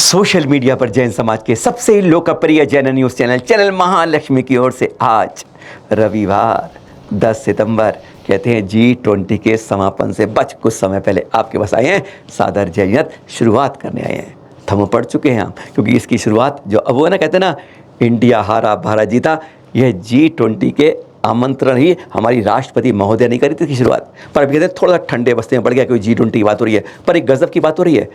Social media पर जैन समाज के सबसे लोकप्रिय जैन न्यूज़ चैनल महालक्ष्मी की ओर से आज रविवार 10 सितंबर कहते हैं G20 के समापन से बच कुछ समय पहले आपके पास आए हैं। सादर जैनियत शुरुआत करने आए हैं। थम पढ़ चुके हैं हम, क्योंकि इसकी शुरुआत जो अब वो ना कहते हैं ना, इंडिया हारा भारत जीता, यह G20 के आमंत्रण ही हमारी राष्ट्रपति महोदय नहीं करी थी इसकी शुरुआत। पर अभी कहते हैं थोड़ा थोड़ा ठंडे बस्ते में पड़ गया, क्योंकि G20 की बात हो रही है। पर एक गजब की बात हो रही है,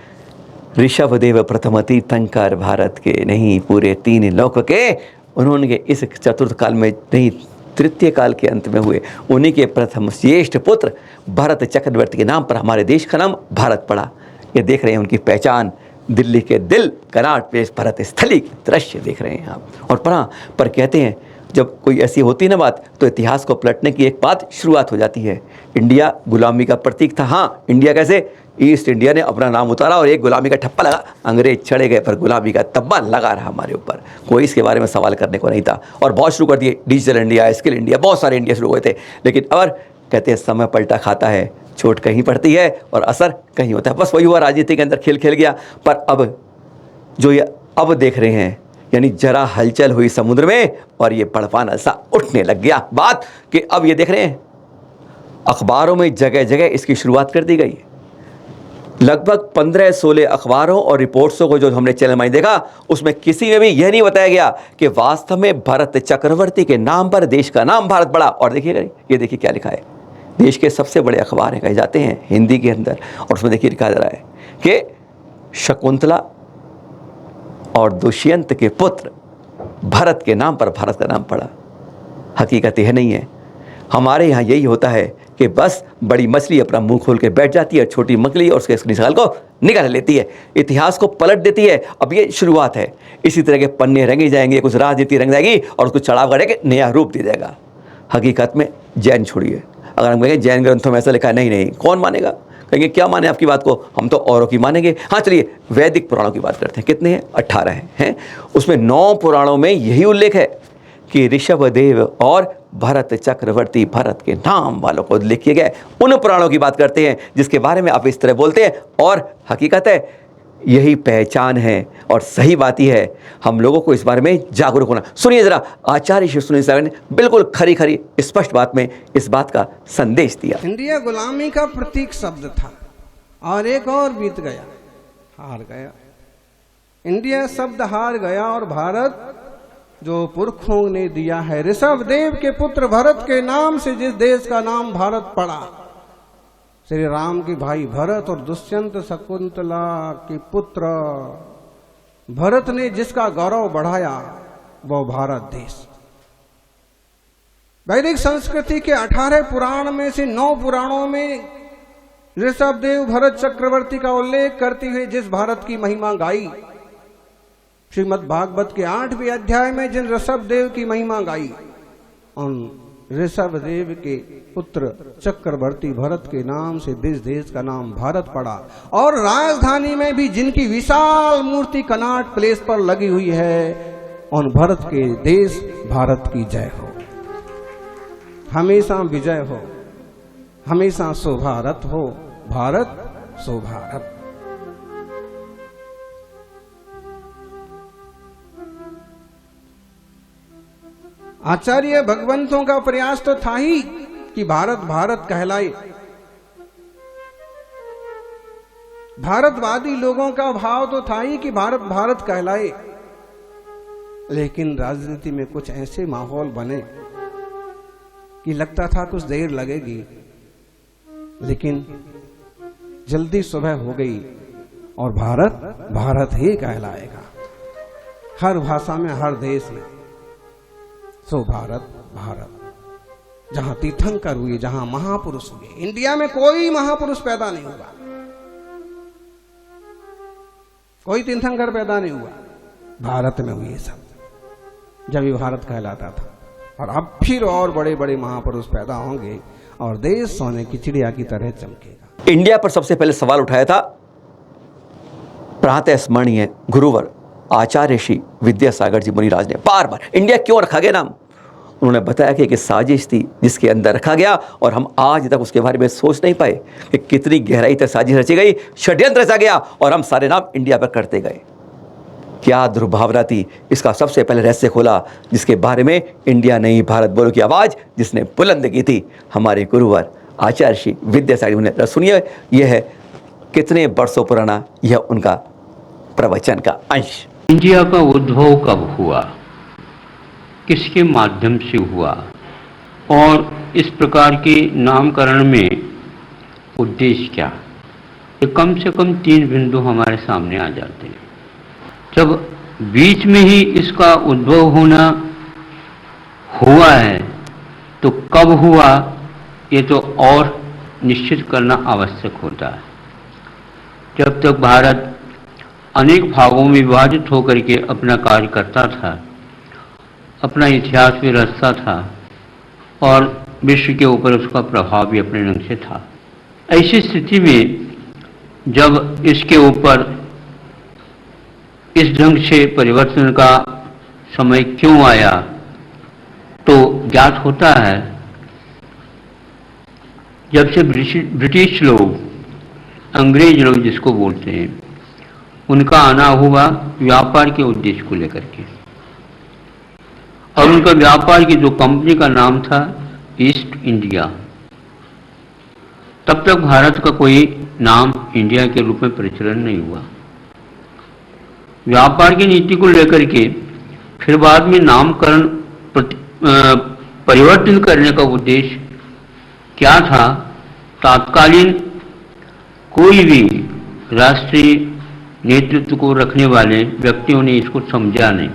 ऋषभदेव प्रथम तीर्थंकर भारत के नहीं पूरे तीन लोक के, उन्होंने इस चतुर्थ काल में नहीं तृतीय काल के अंत में हुए, उन्हीं के प्रथम ज्येष्ठ पुत्र भरत चक्रवर्ती के नाम पर हमारे देश का नाम भारत पड़ा। ये देख रहे हैं उनकी पहचान, दिल्ली के दिल कनाट पे भरत स्थली के दृश्य देख रहे हैं आप। और पर कहते हैं जब कोई ऐसी होती है ना बात, तो इतिहास को पलटने की एक बात शुरुआत हो जाती है। इंडिया गुलामी का प्रतीक था। हाँ, इंडिया कैसे, ईस्ट इंडिया ने अपना नाम उतारा और एक गुलामी का ठप्पा लगा, अंग्रेज चढ़े गए, पर गुलामी का तब्बा लगा रहा हमारे ऊपर। कोई इसके बारे में सवाल करने को नहीं था। और बहुत शुरू कर दिए, डिजिटल इंडिया, स्किल इंडिया, बहुत सारे इंडिया शुरू हुए थे। लेकिन और कहते हैं समय पलटा खाता है, चोट कहीं पड़ती है और असर कहीं होता है। बस वही हुआ, राजनीति के अंदर खेल खेल गया। पर अब जो ये अब देख रहे हैं, यानी जरा हलचल हुई समुद्र में और ये पड़पाना सा उठने लग गया बात कि अब ये देख रहे हैं अखबारों में जगह जगह इसकी शुरुआत कर दी गई। लगभग 15-16 अखबारों और रिपोर्ट्सों को जो हमने चैनल में देखा, उसमें किसी में भी यह नहीं बताया गया कि वास्तव में भरत चक्रवर्ती के नाम पर देश का नाम भारत पड़ा। और देखिएगा, ये देखिए क्या लिखा है, देश के सबसे बड़े अखबार कहे जाते हैं हिंदी के अंदर, और उसमें देखिए लिखा जा रहा है कि शकुंतला और दुष्यंत के पुत्र भरत के नाम पर भारत का नाम पड़ा। हकीकत यह नहीं है। हमारे यहाँ यही होता है कि बस बड़ी मछली अपना मुंह खोल के बैठ जाती है, छोटी मछली और उसके निकाल को निकाल लेती है, इतिहास को पलट देती है। अब ये शुरुआत है, इसी तरह के पन्ने रंगे जाएंगे, कुछ राजनीति रंग जाएगी और उसको चढ़ाव करके नया रूप दिया जाएगा। हकीकत में जैन छोड़िए, अगर हम कहेंगे जैन ग्रंथों में ऐसा लिखा है, नहीं, कौन मानेगा? कहेंगे क्या माने आपकी बात को, हम तो औरों की मानेंगे। हाँ चलिए, वैदिक पुराणों की बात करते हैं। कितने हैं? 18 हैं। उसमें 9 पुराणों में यही उल्लेख है कि ऋषभदेव और भरत चक्रवर्ती भरत के नाम वालों को उल्लेख किए गए। उन पुराणों की बात करते हैं जिसके बारे में आप इस तरह बोलते हैं। और हकीकत है यही पहचान है और सही बात ही है, हम लोगों को इस बारे में जागरूक होना। सुनिए जरा, आचार्य शिव सुनील साहब ने बिल्कुल खरी खरी स्पष्ट बात में इस बात का संदेश दिया। इंडिया गुलामी का प्रतीक शब्द था और एक और बीत गया, हार गया। इंडिया शब्द हार गया और भारत जो पुरखों ने दिया है, ऋषभदेव के पुत्र भरत के नाम से जिस देश का नाम भारत पड़ा, श्री राम के भाई भरत और दुष्यंत शकुंतला के पुत्र भरत ने जिसका गौरव बढ़ाया, वो भारत देश। वैदिक संस्कृति के 18 पुराण में से 9 पुराणों में ऋषभदेव भरत चक्रवर्ती का उल्लेख करते हुए जिस भारत की महिमा गाई, श्रीमद् भागवत के 8वें अध्याय में जिन ऋषभदेव की महिमा गाई, उन ऋषभदेव के पुत्र चक्रवर्ती भरत के नाम से देश का नाम भारत पड़ा। और राजधानी में भी जिनकी विशाल मूर्ति कनाट प्लेस पर लगी हुई है, उन भरत के देश भारत की जय हो, हमेशा विजय हो, हमेशा सो भारत हो, भारत सो भारत। आचार्य भगवंतों का प्रयास तो था ही कि भारत भारत कहलाए। भारतवादी लोगों का भाव तो था ही कि भारत भारत कहलाए। लेकिन राजनीति में कुछ ऐसे माहौल बने कि लगता था कुछ देर लगेगी, लेकिन जल्दी सुबह हो गई और भारत भारत ही कहलाएगा। हर भाषा में, हर देश में सो भारत भारत। जहां तीर्थंकर हुए, जहां महापुरुष हुए, इंडिया में कोई महापुरुष पैदा नहीं हुआ, कोई तीर्थंकर पैदा नहीं हुआ, भारत में हुए सब, जब ये भारत कहलाता था। और अब फिर और बड़े बड़े महापुरुष पैदा होंगे और देश सोने की चिड़िया की तरह चमकेगा। इंडिया पर सबसे पहले सवाल उठाया था प्रातः स्मरणीय गुरुवर आचार्य श्री विद्यासागर जी मुनिराज ने। बार बार इंडिया क्यों रखा गया नाम, उन्होंने बताया कि एक साजिश थी जिसके अंदर रखा गया, और हम आज तक उसके बारे में सोच नहीं पाए कि कितनी गहराई तक साजिश रची गई, षड्यंत्र रचा गया और हम सारे नाम इंडिया पर करते गए। क्या दुर्भावना थी, इसका सबसे पहले रहस्य खोला, जिसके बारे में इंडिया नहीं भारत बोलो की आवाज़ जिसने बुलंद की थी हमारे गुरुवर आचार्य श्री विद्यासागर जी ने। सुनिए, यह है कितने वर्षों पुराना यह उनका प्रवचन का अंश। इंडिया का उद्भव कब हुआ, किसके माध्यम से हुआ, और इस प्रकार के नामकरण में उद्देश्य क्या, ये कम से कम 3 बिंदु हमारे सामने आ जाते हैं। जब बीच में ही इसका उद्भव होना हुआ है तो कब हुआ ये तो और निश्चित करना आवश्यक होता है। जब तक भारत अनेक भागों में विभाजित होकर के अपना कार्य करता था, अपना इतिहास भी रचता था और विश्व के ऊपर उसका प्रभाव भी अपने ढंग से था, ऐसी स्थिति में जब इसके ऊपर इस ढंग से परिवर्तन का समय क्यों आया तो ज्ञात होता है, जब से ब्रिटिश लोग, अंग्रेज लोग जिसको बोलते हैं, उनका आना हुआ व्यापार के उद्देश्य को लेकर के, और उनका व्यापार की जो कंपनी का नाम था ईस्ट इंडिया। तब तक भारत का कोई नाम इंडिया के रूप में प्रचलन नहीं हुआ। व्यापार की नीति को लेकर के फिर बाद में नामकरण परिवर्तन करने का उद्देश्य क्या था, तात्कालीन कोई भी राष्ट्रीय नेतृत्व को रखने वाले व्यक्तियों ने इसको समझा नहीं।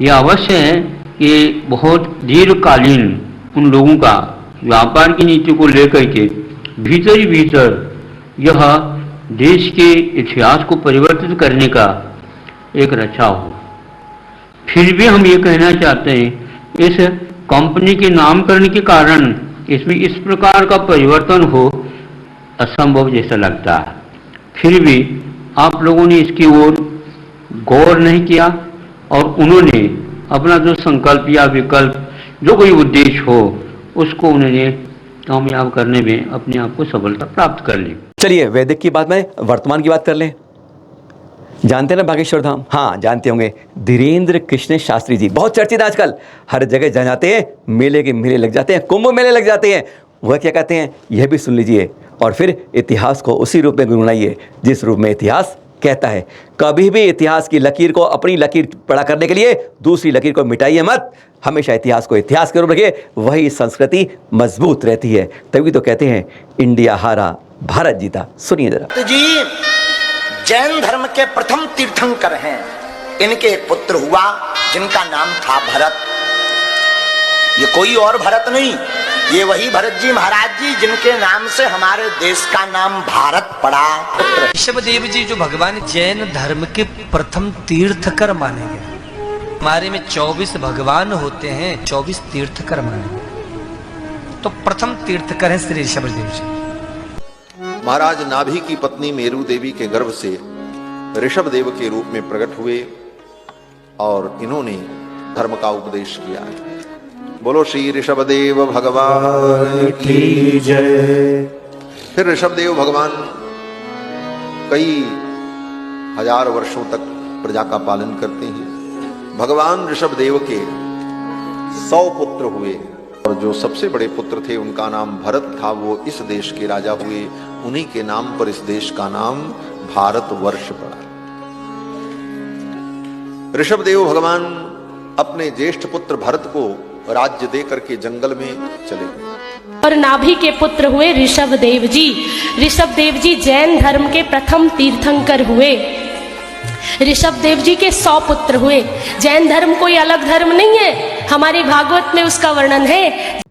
यह अवश्य है कि बहुत दीर्घकालीन उन लोगों का व्यापार की नीति को लेकर के भीतर ही भीतर यह देश के इतिहास को परिवर्तित करने का एक रचाव हो। फिर भी हम ये कहना चाहते हैं, इस कंपनी के नामकरण के कारण इसमें इस प्रकार का परिवर्तन हो असंभव जैसा लगता है। फिर भी आप लोगों ने इसकी ओर गौर नहीं किया और उन्होंने अपना जो संकल्प या विकल्प, जो कोई उद्देश्य हो, उसको उन्होंने कामयाब करने में अपने आप को सफलता प्राप्त कर ली। चलिए, वैदिक की बात में वर्तमान की बात कर लें। जानते हैं ना बागेश्वर धाम? हाँ, जानते होंगे। धीरेन्द्र कृष्ण शास्त्री जी बहुत चर्चित आजकल, हर जगह जहाँ जाते हैं मेले के मेले लग जाते हैं, कुंभ मेले लग जाते हैं। वह क्या कहते हैं यह भी सुन लीजिए, और फिर इतिहास को उसी रूप में गुनगुनाइए जिस रूप में इतिहास कहता है। कभी भी इतिहास की लकीर को अपनी लकीर पड़ा करने के लिए दूसरी लकीर को मिटाइए मत। हमेशा इतिहास को इतिहास के रूप में रखिए, वही संस्कृति मजबूत रहती है। तभी तो कहते हैं इंडिया हारा भारत जीता। सुनिए जरा। तो जी जैन धर्म के प्रथम तीर्थंकर हैं, इनके एक पुत्र हुआ जिनका नाम था भरत। ये कोई और भरत नहीं, ये वही भरत जी महाराज जी जिनके नाम से हमारे देश का नाम भारत पड़ा। ऋषभदेव जी जो भगवान जैन धर्म के प्रथम तीर्थकर माने गए। हमारे में 24 भगवान होते हैं, 24 तीर्थकर माने गए, तो प्रथम तीर्थकर है श्री ऋषभदेव जी। महाराज नाभि की पत्नी मेरू देवी के गर्भ से ऋषभदेव के रूप में प्रकट हुए और इन्होंने धर्म का उपदेश किया है। बोलो श्री ऋषभदेव भगवान की जय। फिर ऋषभदेव भगवान कई हजार वर्षों तक प्रजा का पालन करते हैं। भगवान ऋषभदेव के 100 पुत्र हुए और जो सबसे बड़े पुत्र थे उनका नाम भरत था, वो इस देश के राजा हुए। उन्हीं के नाम पर इस देश का नाम भारतवर्ष पड़ा। ऋषभदेव भगवान अपने ज्येष्ठ पुत्र भरत को राज्य दे करके जंगल में चले गए और नाभि के पुत्र हुए ऋषभदेव जी। ऋषभदेव जी जैन धर्म के प्रथम तीर्थंकर हुए। ऋषभदेव जी के 100 पुत्र हुए। जैन धर्म कोई अलग धर्म नहीं है, हमारे भागवत में उसका वर्णन है।